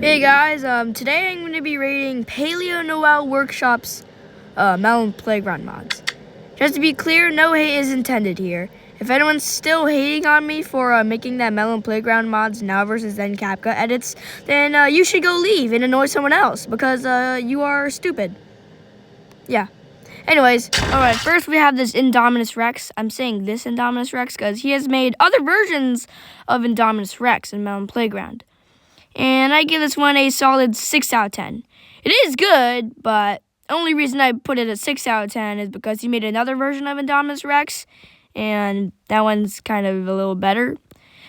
Hey guys, today I'm going to be rating Paleo Noel-Workshop's Melon Playground mods. Just to be clear, no hate is intended here. If anyone's still hating on me for making that Melon Playground mods now versus then CapCut edits, then you should go leave and annoy someone else because you are stupid. Yeah. Anyways, alright, first we have this Indominus Rex. I'm saying this Indominus Rex because he has made other versions of Indominus Rex in Melon Playground. And I give this one a solid 6 out of 10. It is good, but the only reason I put it at 6 out of 10 is because he made another version of Indominus Rex, and that one's kind of a little better.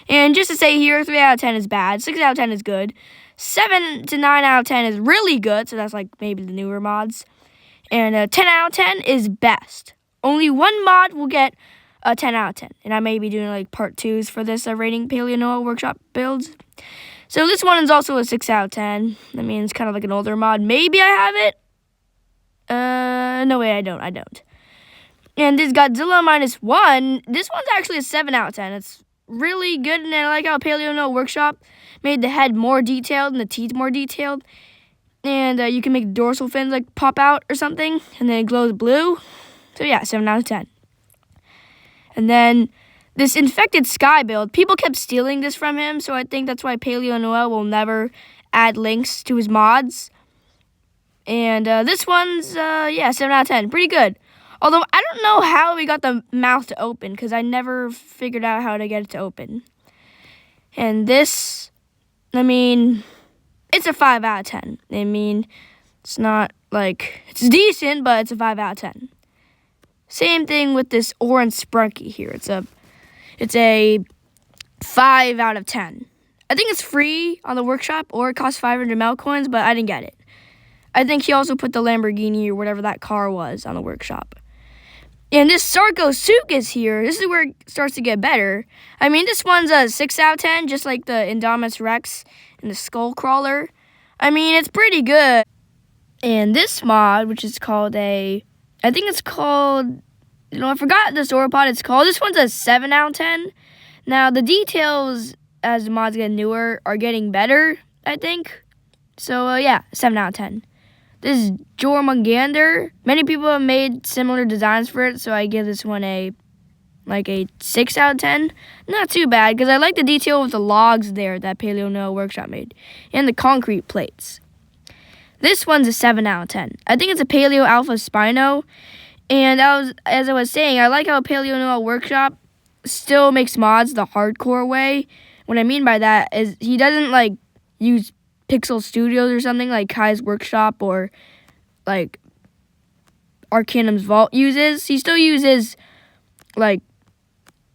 And just to say here, 3 out of 10 is bad, 6 out of 10 is good, 7 to 9 out of 10 is really good, so that's like maybe the newer mods. And 10 out of 10 is best. Only one mod will get a 10 out of 10. And I may be doing like part 2s for this rating Paleo Noel-Workshop builds. So this one is also a 6 out of 10. I mean, it's kind of like an older mod. Maybe I have it. No way, I don't. And this Godzilla -1, this one's actually a 7 out of 10. It's really good, and I like how Paleo Noel-Workshop made the head more detailed and the teeth more detailed. And you can make the dorsal fins like pop out or something, and then it glows blue. So yeah, 7 out of 10. And then this Infected Sky build, people kept stealing this from him, so I think that's why Paleo Noel will never add links to his mods. And this one's, 7 out of 10. Pretty good. Although, I don't know how we got the mouth to open, because I never figured out how to get it to open. And this, I mean, it's a 5 out of 10. I mean, it's not, like, it's decent, but it's a 5 out of 10. Same thing with this Orange Sprunky here. It's a 5 out of 10. I think it's free on the workshop, or it costs 500 Mel coins, but I didn't get it. I think he also put the Lamborghini or whatever that car was on the workshop. And this Sarcosuchus here, this is where it starts to get better. I mean, this one's a 6 out of 10, just like the Indominus Rex and the Skull Crawler. I mean, it's pretty good. And this mod, which is called I forgot the sauropod it's called. This one's a 7 out of 10. Now, the details as the mods get newer are getting better, I think. So, 7 out of 10. This is Jormungandr. Many people have made similar designs for it, so I give this one a 6 out of 10. Not too bad, because I like the detail with the logs there that Paleo Noel-Workshop made, and the concrete plates. This one's a 7 out of 10. I think it's a Paleo Alpha Spino, and as I was saying, I like how Paleo Noel-Workshop still makes mods the hardcore way. What I mean by that is he doesn't use Pixel Studios or something like Kai's Workshop or like Arcanum's Vault uses. He still uses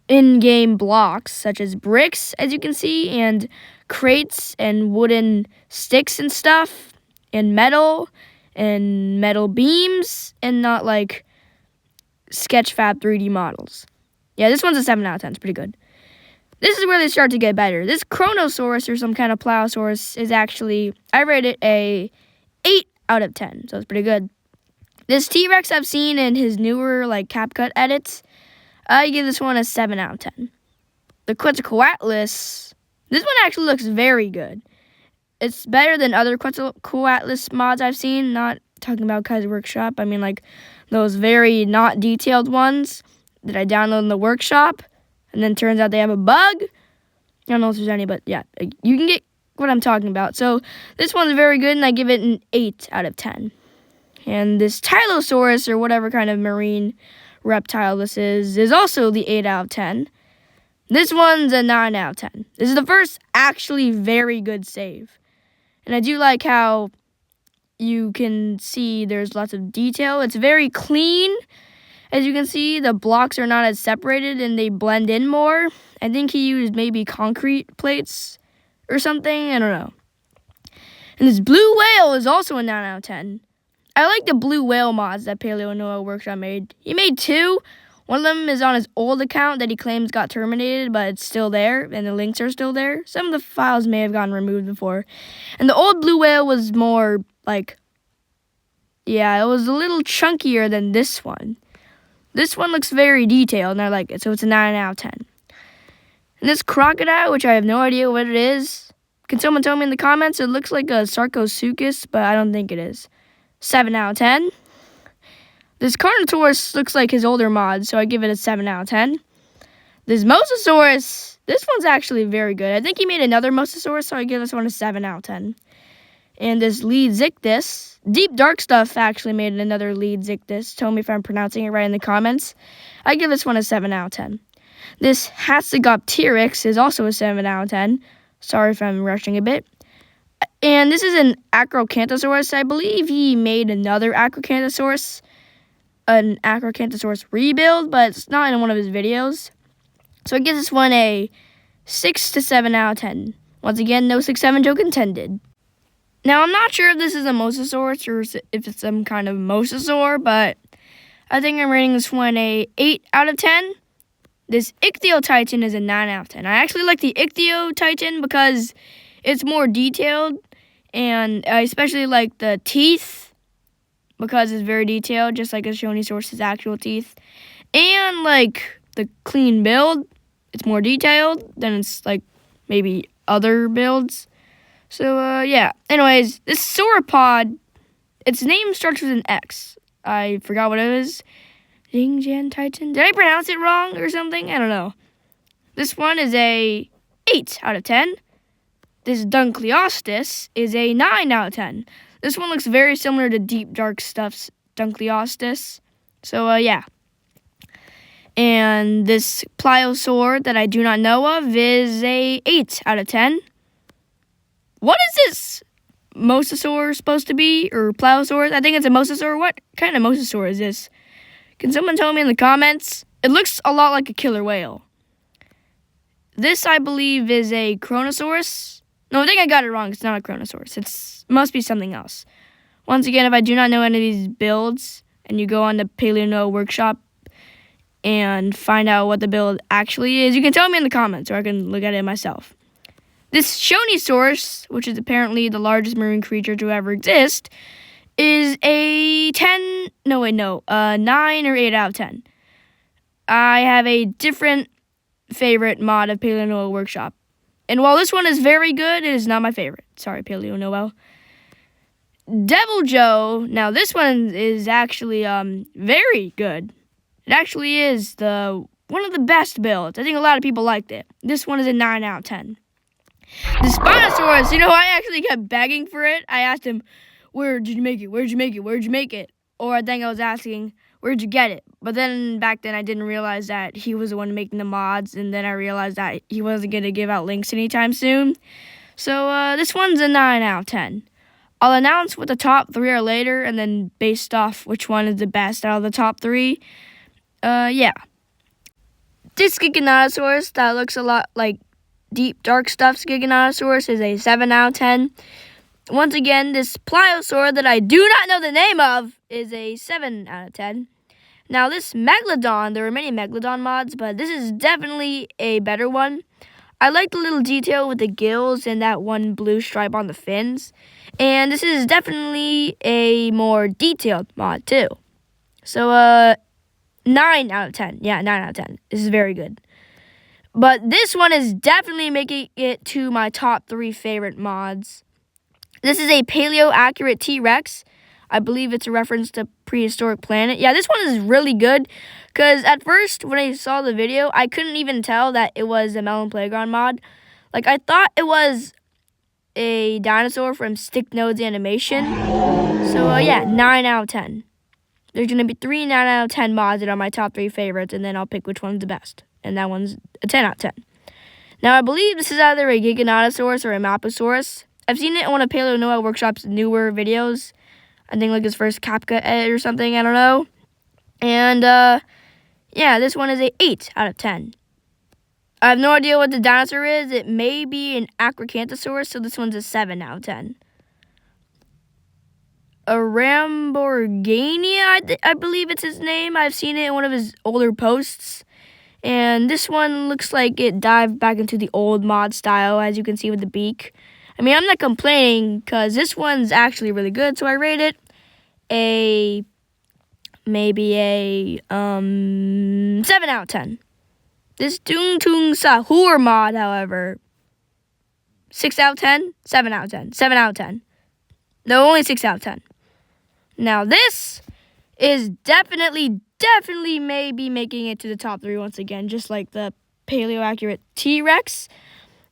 in-game blocks such as bricks, as you can see, and crates and wooden sticks and stuff, and metal beams, and not Sketchfab 3D models. Yeah, this one's a 7 out of 10. It's pretty good. This is where they start to get better. This Chronosaurus or some kind of Pliosaurus is actually, I rate it a 8 out of 10. So it's pretty good. This T-Rex I've seen in his newer CapCut edits, I give this one a 7 out of 10. The Quetzalcoatlus, this one actually looks very good. It's better than other Quetzalcoatlus mods I've seen. Not talking about Kai's Workshop. I mean those very not detailed ones that I download in the workshop. And then turns out they have a bug. I don't know if there's any, but yeah, you can get what I'm talking about. So this one's very good, and I give it an 8 out of 10. And this Tylosaurus, or whatever kind of marine reptile this is also the 8 out of 10. This one's a 9 out of 10. This is the first actually very good save. And I do like how you can see there's lots of detail. It's very clean. As you can see, the blocks are not as separated and they blend in more. I think he used maybe concrete plates or something. I don't know. And this blue whale is also a 9 out of 10. I like the blue whale mods that Paleo Noel-Workshop made. He made 2. One of them is on his old account that he claims got terminated, but it's still there, and the links are still there. Some of the files may have gotten removed before. And the old blue whale was more it was a little chunkier than this one. This one looks very detailed, and I like it, so it's a 9 out of 10. And this crocodile, which I have no idea what it is, Can someone tell me in the comments? It looks like a Sarcosuchus, but I don't think it is. 7 out of 10. This Carnotaurus looks like his older mod, so I give it a 7 out of 10. This Mosasaurus, this one's actually very good. I think he made another Mosasaurus, so I give this one a 7 out of 10. And this Lead-Zictus, Deep Dark Stuff actually made another Lead-Zictus. Tell me if I'm pronouncing it right in the comments. I give this one a 7 out of 10. This Hatzegopteryx is also a 7 out of 10. Sorry if I'm rushing a bit. And this is an Acrocanthosaurus. I believe he made another Acrocanthosaurus, an Acrocanthosaurus rebuild, but it's not in one of his videos. So I give this one a 6 to 7 out of 10. Once again, no 6-7 joke intended. Now, I'm not sure if this is a Mosasaurus or if it's some kind of Mosasaur, but I think I'm rating this one a 8 out of 10. This Ichthyotitan is a 9 out of 10. I actually like the Ichthyotitan because it's more detailed, and I especially like the teeth because it's very detailed, just like a Shonisaurus's actual teeth. And like the clean build, it's more detailed than it's like maybe other builds. So yeah. Anyways, this sauropod, its name starts with an X. I forgot what it is. Xingjian Titan. Did I pronounce it wrong or something? I don't know. This one is a 8 out of 10. This Dunkleostis is a 9 out of 10. This one looks very similar to Deep Dark Stuff's Dunkleostis. So yeah. And this Pliosaur that I do not know of is a 8 out of 10. What is this Mosasaur supposed to be? Or Pliosaur? I think it's a Mosasaur. What kind of Mosasaur is this? Can someone tell me in the comments? It looks a lot like a killer whale. This, I believe, is a Kronosaurus. No, I think I got it wrong. It's not a Kronosaurus. It must be something else. Once again, if I do not know any of these builds, and you go on the Paleo Noel Workshop and find out what the build actually is, you can tell me in the comments, or I can look at it myself. This Shonisaurus, which is apparently the largest marine creature to ever exist, is a 9 or 8 out of 10. I have a different favorite mod of Paleo Noel Workshop. And while this one is very good, it is not my favorite. Sorry, Paleo Noel. Devil Joe. Now, this one is actually very good. It actually is one of the best builds. I think a lot of people liked it. This one is a 9 out of 10. The Spinosaurus, I actually kept begging for it. I asked him, where did you make it? Where'd you make it? Where'd you make it? Or I think I was asking, where'd you get it? But then back then I didn't realize that he was the one making the mods, and then I realized that he wasn't going to give out links anytime soon. So this one's a 9 out of 10. I'll announce what the top 3 are later, and then based off which one is the best out of the top 3. Yeah. This Giganotosaurus that looks a lot like Deep Dark Stuff's Giganotosaurus is a 7 out of 10. Once again, this Pliosaur that I do not know the name of is a 7 out of 10. Now, this Megalodon, there are many Megalodon mods, but this is definitely a better one. I like the little detail with the gills and that one blue stripe on the fins. And this is definitely a more detailed mod, too. So, 9 out of 10. Yeah, 9 out of 10. This is very good. But this one is definitely making it to my top 3 favorite mods. This is a paleo-accurate T-Rex. I believe it's a reference to Prehistoric Planet. Yeah, this one is really good, because at first, when I saw the video, I couldn't even tell that it was a Melon Playground mod. Like, I thought it was a dinosaur from Stick Nodes Animation. So, yeah, 9 out of 10. There's going to be 3 9 out of 10 mods that are my top 3 favorites, and then I'll pick which one's the best. And that one's a 10 out of 10. Now, I believe this is either a Giganotosaurus or a Maposaurus. I've seen it in one of Paleo Noel Workshop's newer videos. I think like his first CapCut edit or something, I don't know. And, yeah, this one is a 8 out of 10. I have no idea what the dinosaur is. It may be an Acrocanthosaurus, so this one's a 7 out of 10. A Ramborghania, I believe it's his name. I've seen it in one of his older posts. And this one looks like it dived back into the old mod style, as you can see with the beak. I mean, I'm not complaining, because this one's actually really good, so I rate it maybe a 7 out of 10. This Tung Tung Sahur mod, however, 6 out of 10, 7 out of 10, 7 out of 10. No, only 6 out of 10. Now, this is definitely may be making it to the top 3 once again, just like the Paleo Accurate T-Rex.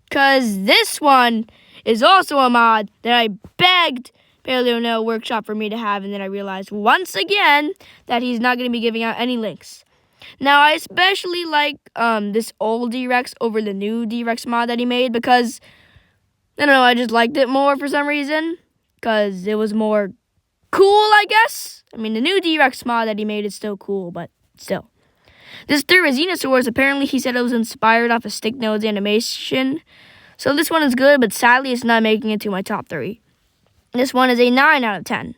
Because this one is also a mod that I begged Paleo Noel Workshop for me to have, and then I realized once again that he's not going to be giving out any links. Now, I especially like this old D-Rex over the new D-Rex mod that he made because, I don't know, I just liked it more for some reason because it was more cool, I guess. I mean, the new D-Rex mod that he made is still cool, but still. This Therizinosaurus, apparently he said it was inspired off of Stick Nose animation. So this one is good, but sadly it's not making it to my top 3. This one is a 9 out of 10.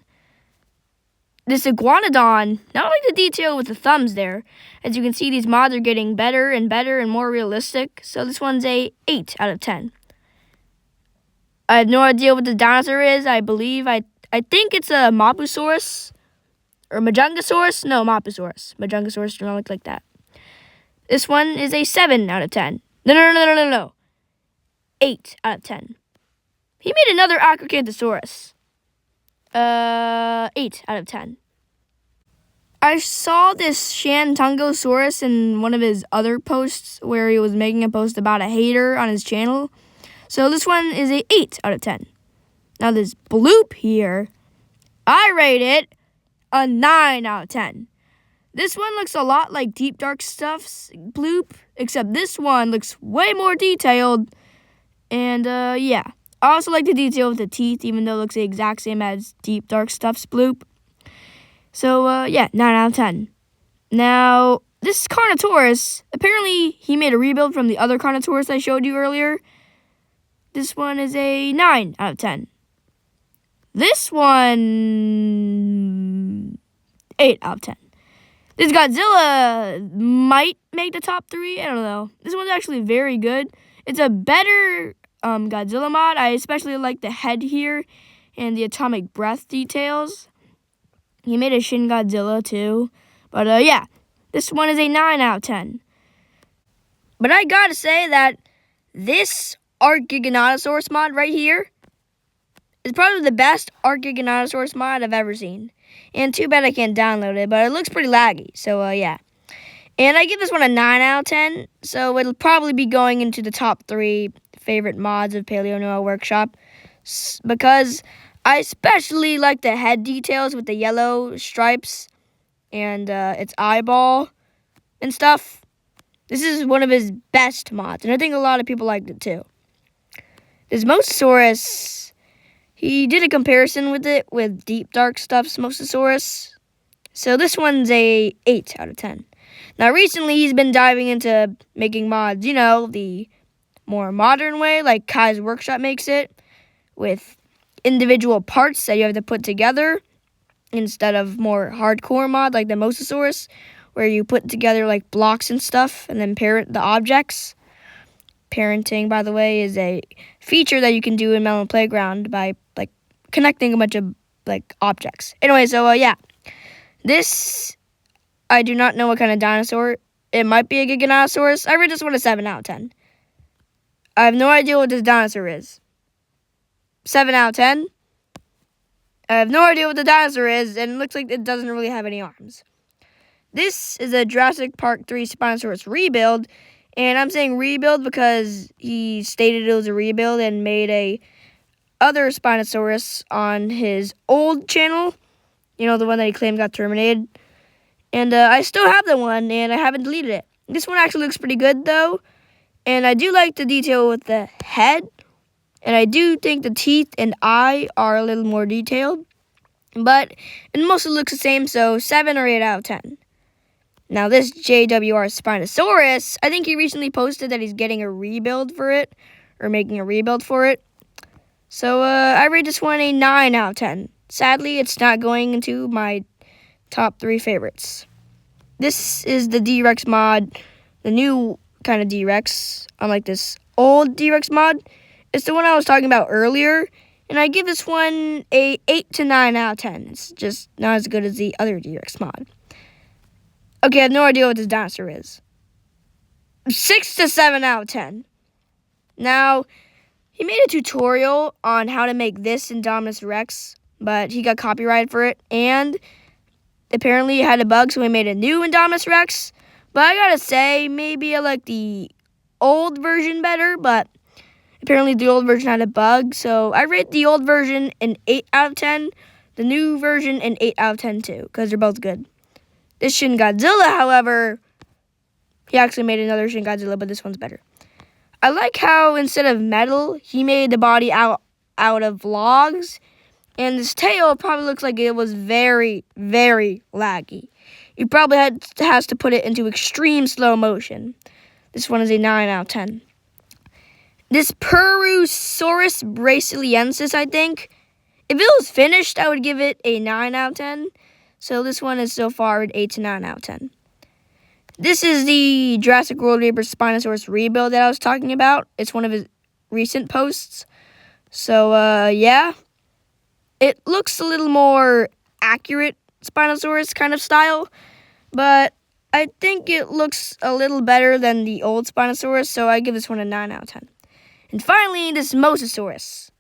This Iguanodon, not like the detail with the thumbs there. As you can see, these mods are getting better and better and more realistic. So this one's a 8 out of 10. I have no idea what the dinosaur is. I think it's a Mapusaurus or Majungasaurus. No, Mapusaurus. Majungasaurus do not look like that. This one is a 7 out of 10. No. 8 out of 10. He made another Acrocanthosaurus. 8 out of 10. I saw this Shantungosaurus in one of his other posts where he was making a post about a hater on his channel. So this one is a 8 out of 10. Now this bloop here, I rate it a 9 out of 10. This one looks a lot like Deep Dark Stuff's bloop, except this one looks way more detailed. And yeah, I also like the detail with the teeth, even though it looks the exact same as Deep Dark Stuff's bloop. So yeah, 9 out of 10. Now, this Carnotaurus, apparently he made a rebuild from the other Carnotaurus I showed you earlier. This one is a 9 out of 10. This one, 8 out of 10. This Godzilla might make the top 3. I don't know. This one's actually very good. It's a better Godzilla mod. I especially like the head here and the atomic breath details. He made a Shin Godzilla too. But yeah, this one is a 9 out of 10. But I gotta say that this Archgiganotosaurus mod right here is probably the best Archgiganotosaurus mod I've ever seen. And too bad I can't download it, but it looks pretty laggy. So yeah. And I give this one a 9 out of 10. So it'll probably be going into the top 3 favorite mods of Paleo Noel Workshop. Because I especially like the head details with the yellow stripes and its eyeball and stuff. This is one of his best mods, and I think a lot of people liked it too. This Mosasaurus, he did a comparison with it with Deep Dark Stuff's Mosasaurus. So this one's a 8 out of 10. Now recently he's been diving into making mods, you know, the more modern way, like Kai's Workshop makes it, with individual parts that you have to put together instead of more hardcore mod like the Mosasaurus, where you put together like blocks and stuff and then parent the objects. Parenting, by the way, is a feature that you can do in Melon Playground by like connecting a bunch of like objects. Anyway, so yeah, this, I do not know what kind of dinosaur. It might be a Giganotosaurus. I rate this one a 7 out of 10. I have no idea what this dinosaur is. 7 out of 10. I have no idea what the dinosaur is, and it looks like it doesn't really have any arms. This is a Jurassic Park 3 Spinosaurus rebuild, and I'm saying rebuild because he stated it was a rebuild and made a other Spinosaurus on his old channel. You know, the one that he claimed got terminated. And I still have the one, and I haven't deleted it. This one actually looks pretty good, though. And I do like the detail with the head. And I do think the teeth and eye are a little more detailed. But it mostly looks the same, so 7 or 8 out of 10. Now, this JWR Spinosaurus, I think he recently posted that he's getting a rebuild for it. Or making a rebuild for it. So, I rate this one a 9 out of 10. Sadly, it's not going into my top 3 favorites. This is the D-Rex mod, the new kind of D-Rex, unlike this old D-Rex mod. It's the one I was talking about earlier, and I give this one a 8 to 9 out of 10. It's just not as good as the other D-Rex mod. Okay, I have no idea what this dinosaur is. 6 to 7 out of 10. Now, He made a tutorial on how to make this Indominus Rex, but he got copyrighted for it, and apparently it had a bug, so he made a new Indominus Rex. But I gotta say, maybe I like the old version better, but apparently the old version had a bug, so I rate the old version an 8 out of 10, the new version an 8 out of 10 too, because they're both good. This Shin Godzilla, however, he actually made another Shin Godzilla, but this one's better. I like how instead of metal, he made the body out of logs, and this tail probably looks like it was very, very laggy. You probably has to put it into extreme slow motion. This one is a 9 out of 10. This Purosaurus brasiliensis, I think, if it was finished, I would give it a 9 out of 10. So this one is so far an 8 to 9 out of 10. This is the Jurassic World Reaper Spinosaurus rebuild that I was talking about. It's one of his recent posts. So, yeah. It looks a little more accurate Spinosaurus kind of style, but I think it looks a little better than the old Spinosaurus, so I give this one a 9 out of 10. And finally, this Mosasaurus.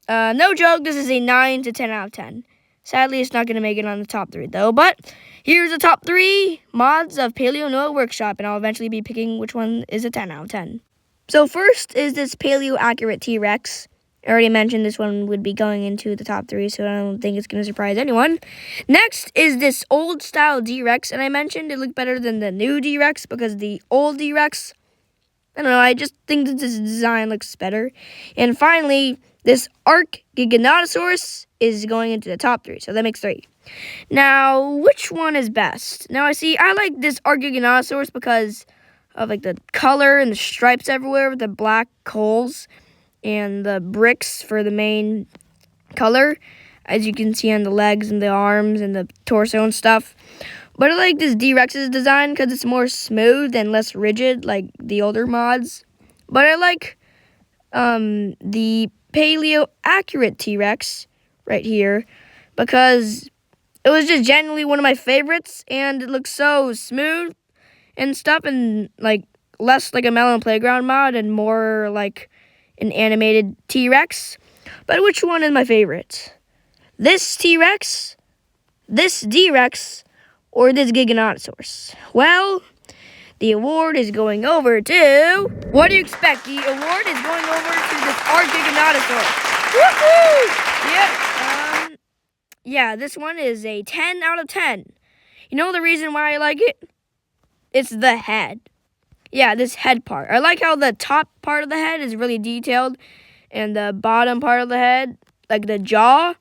No joke, this is a 9 to 10 out of 10. Sadly, it's not going to make it on the top 3, though. But here's the top 3 mods of Paleo Noel Workshop, and I'll eventually be picking which one is a 10 out of 10. So first is this Paleo Accurate T-Rex. I already mentioned this one would be going into the top 3, so I don't think it's going to surprise anyone. Next is this old-style D-Rex, and I mentioned it looked better than the new D-Rex because the old D-Rex, I don't know, I just think that this design looks better. And finally, this Archgiganotosaurus is going into the top 3, so that makes 3. Now, which one is best? Now, I like this Archgiganotosaurus because of like the color and the stripes everywhere with the black holes and the bricks for the main color, as you can see on the legs and the arms and the torso and stuff. But I like this D-Rex's design because it's more smooth and less rigid like the older mods. But I like the Paleo Accurate T-Rex right here because it was just genuinely one of my favorites, and it looks so smooth and stuff, and like less like a Melon Playground mod and more like an animated T-Rex. But which one is my favorite? This T-Rex, this D-Rex, or this Giganotosaurus? Well, the award is going over to... What do you expect? The award is going over to this Archgiganotosaurus. Woohoo! Yeah, this one is a 10 out of 10. You know the reason why I like it? It's the head. Yeah, this head part. I like how the top part of the head is really detailed, and the bottom part of the head, like the jaw,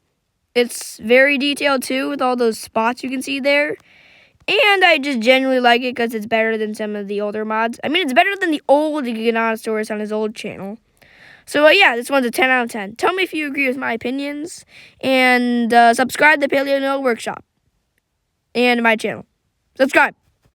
it's very detailed too with all those spots you can see there. And I just genuinely like it because it's better than some of the older mods. I mean, it's better than the old Giganotosaurus on his old channel. So, yeah, this one's a 10 out of 10. Tell me if you agree with my opinions. And subscribe to Paleo Noel Workshop and my channel. Subscribe.